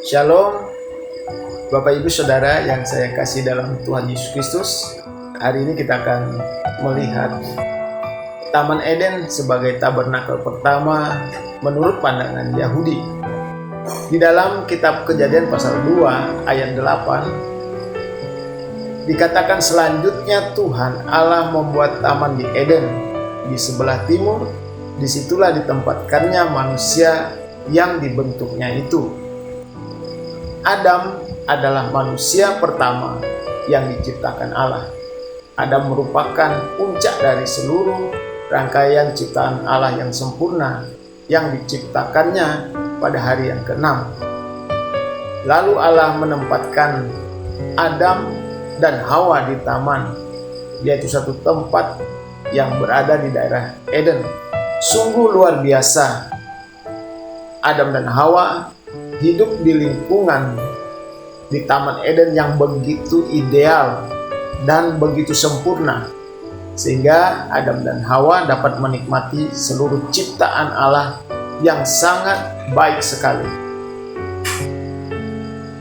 Shalom, Bapak Ibu Saudara yang saya kasih dalam Tuhan Yesus Kristus. Hari ini kita akan melihat Taman Eden sebagai tabernakel pertama menurut pandangan Yahudi. Di dalam kitab Kejadian pasal 2 ayat 8 dikatakan selanjutnya Tuhan Allah membuat taman di Eden di sebelah timur, disitulah ditempatkannya manusia yang dibentuknya itu. Adam adalah manusia pertama yang diciptakan Allah. Adam merupakan puncak dari seluruh rangkaian ciptaan Allah yang sempurna yang diciptakannya pada hari yang ke-6. Lalu Allah menempatkan Adam dan Hawa di taman, yaitu satu tempat yang berada di daerah Eden. Sungguh luar biasa. Adam dan Hawa hidup di lingkungan di Taman Eden yang begitu ideal dan begitu sempurna, sehingga Adam dan Hawa dapat menikmati seluruh ciptaan Allah yang sangat baik sekali.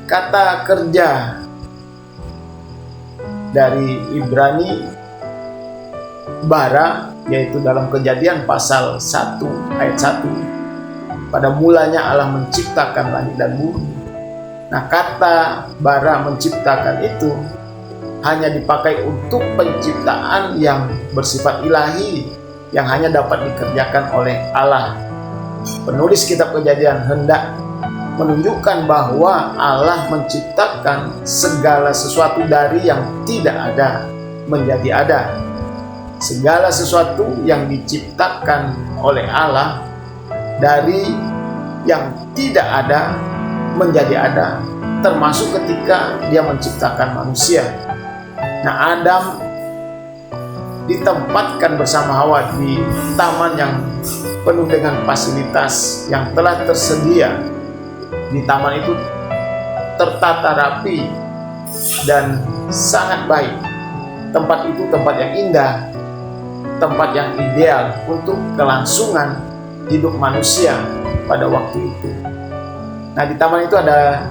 Kata kerja dari Ibrani bara, yaitu dalam Kejadian pasal 1 ayat 1, pada mulanya Allah menciptakan langit dan bumi. Nah, kata bara menciptakan itu hanya dipakai untuk penciptaan yang bersifat ilahi, yang hanya dapat dikerjakan oleh Allah. Penulis kitab Kejadian hendak menunjukkan bahwa Allah menciptakan segala sesuatu dari yang tidak ada menjadi ada. Segala sesuatu yang diciptakan oleh Allah dari yang tidak ada menjadi ada, termasuk ketika Dia menciptakan manusia. Nah, Adam ditempatkan bersama Hawa di taman yang penuh dengan fasilitas yang telah tersedia. Di taman itu tertata rapi dan sangat baik. Tempat itu tempat yang indah, tempat yang ideal untuk kelangsungan hidup manusia pada waktu itu. Nah, di taman itu ada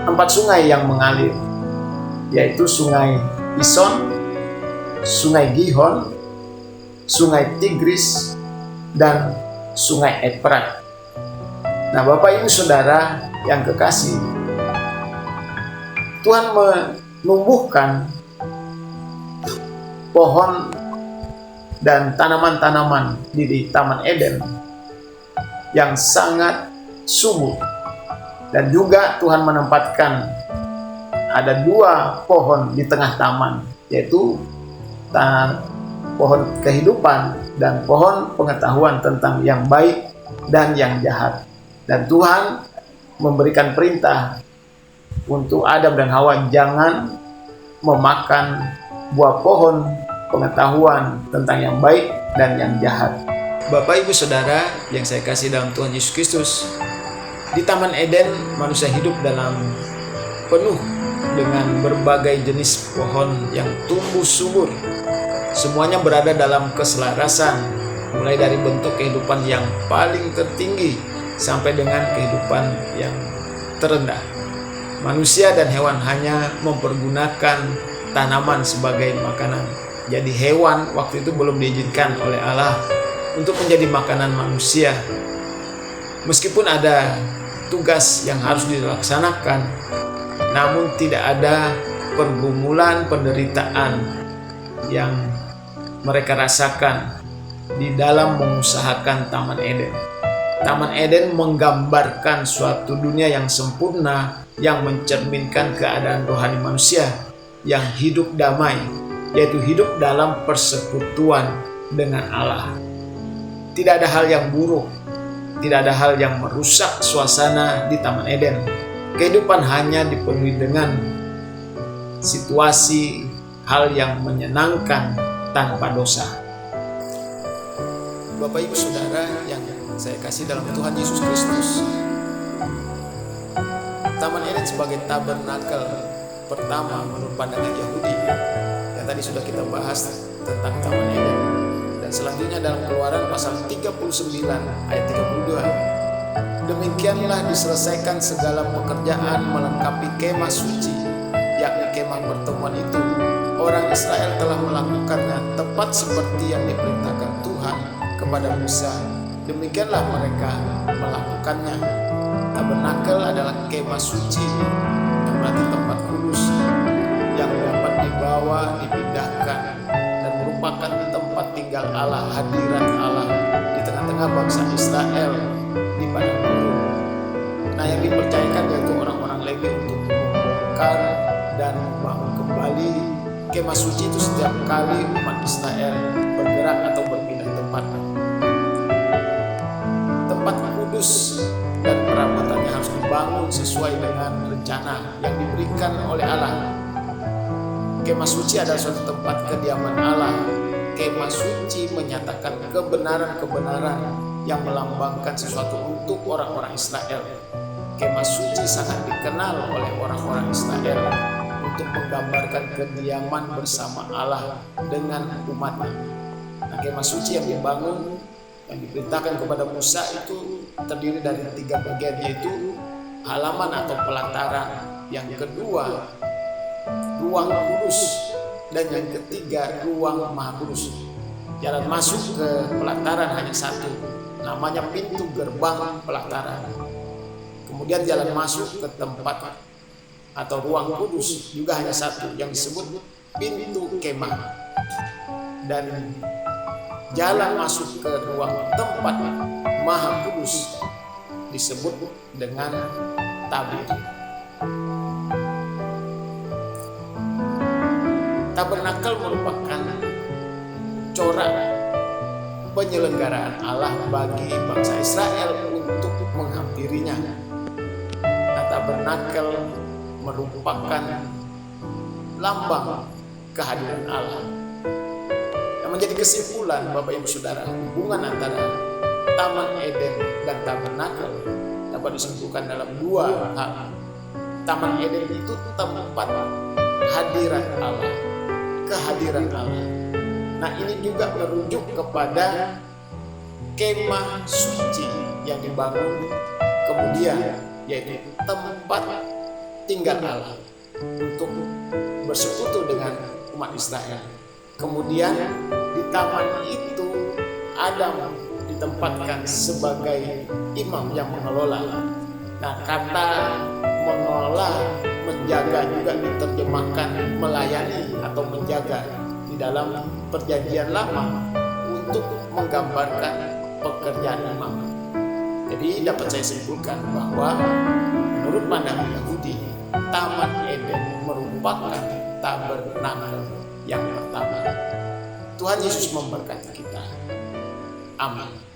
4 sungai yang mengalir, yaitu Sungai Pison, Sungai Gihon, Sungai Tigris, dan Sungai Efrat. Nah, Bapak Ibu Saudara yang kekasih, Tuhan menumbuhkan pohon dan tanaman-tanaman di Taman Eden yang sangat subur. Dan juga Tuhan menempatkan ada 2 pohon di tengah taman, yaitu pohon kehidupan dan pohon pengetahuan tentang yang baik dan yang jahat. Dan Tuhan memberikan perintah untuk Adam dan Hawa jangan memakan buah pohon pengetahuan tentang yang baik dan yang jahat. Bapak Ibu Saudara yang saya kasih dalam Tuhan Yesus Kristus, di Taman Eden manusia hidup dalam penuh dengan berbagai jenis pohon yang tumbuh subur. Semuanya berada dalam keselarasan, mulai dari bentuk kehidupan yang paling tertinggi sampai dengan kehidupan yang terendah. Manusia dan hewan hanya mempergunakan tanaman sebagai makanan. Jadi hewan waktu itu belum diizinkan oleh Allah untuk menjadi makanan manusia. Meskipun ada tugas yang harus dilaksanakan, namun tidak ada pergumulan penderitaan yang mereka rasakan di dalam mengusahakan Taman Eden. Taman Eden menggambarkan suatu dunia yang sempurna, yang mencerminkan keadaan rohani manusia yang hidup damai, yaitu hidup dalam persekutuan dengan Allah. Tidak ada hal yang buruk, tidak ada hal yang merusak suasana di Taman Eden. Kehidupan hanya dipenuhi dengan situasi hal yang menyenangkan tanpa dosa. Bapak Ibu Saudara yang saya kasih dalam Tuhan Yesus Kristus, Taman Eden sebagai tabernakel pertama menurut pandangan Yahudi yang tadi sudah kita bahas tentang Taman Eden. Dan selanjutnya dalam Keluaran pasal 39 ayat 32, Demikianlah diselesaikan segala pekerjaan melengkapi kemah suci, yakni kemah pertemuan itu. Orang Israel telah melakukannya tepat seperti yang diperintahkan Tuhan kepada Musa. Demikianlah mereka melakukannya. Tabernakel adalah kemah suci, yang berarti tempat kudus, yang dapat dibawa, dipindahkan, dan merupakan tempat tinggal Allah, hadirat Allah di tengah-tengah bangsa Israel di padang gurun. Nah, yang dipercayakan yaitu orang-orang Lewi untuk membongkar dan membangun kembali kemah suci itu setiap kali umat Israel bergerak atau berpindah tempat. Tempat kudus dan perabotannya harus dibangun sesuai dengan rencana yang diberikan oleh Allah. Kemah suci adalah suatu tempat kediaman Allah. Kemah suci menyatakan kebenaran-kebenaran yang melambangkan sesuatu untuk orang-orang Israel. Kemah suci sangat dikenal oleh orang-orang Israel untuk menggambarkan kediaman bersama Allah dengan umatnya. Nah, kemah suci yang dibangun, yang diperintahkan kepada Musa itu terdiri dari 3 bagian, yaitu halaman atau pelataran, yang kedua ruang kudus, dan yang ketiga ruang maha kudus. Jalan masuk ke pelataran hanya satu, namanya pintu gerbang pelataran. Kemudian jalan masuk ke tempat atau ruang kudus juga hanya satu, yang disebut pintu kemah. Dan jalan masuk ke ruang tempat maha kudus disebut dengan tabir. Tabernakel merupakan corak penyelenggaraan Allah bagi bangsa Israel untuk menghampirinya. Nah, tabernakel merupakan lambang kehadiran Allah. Yang menjadi kesimpulan, Bapak Ibu Saudara, hubungan antara Taman Eden dan tabernakel dapat disimpulkan dalam 2 hal. Taman Eden itu tempat hadirat Allah, kehadiran Allah. Nah, ini juga merujuk kepada kemah suci yang dibangun kemudian, yaitu tempat tinggal Allah untuk bersekutu dengan umat Israel. Kemudian di taman itu Adam ditempatkan sebagai imam yang mengelola. Nah, kata mengelola, menjaga juga diterjemahkan melayani atau menjaga di dalam Perjanjian Lama untuk menggambarkan pekerjaan imam. Jadi dapat saya simpulkan bahwa menurut pandangan Yahudi, Taman Eden merupakan tabernakel yang pertama. Tuhan Yesus memberkati kita. Amin.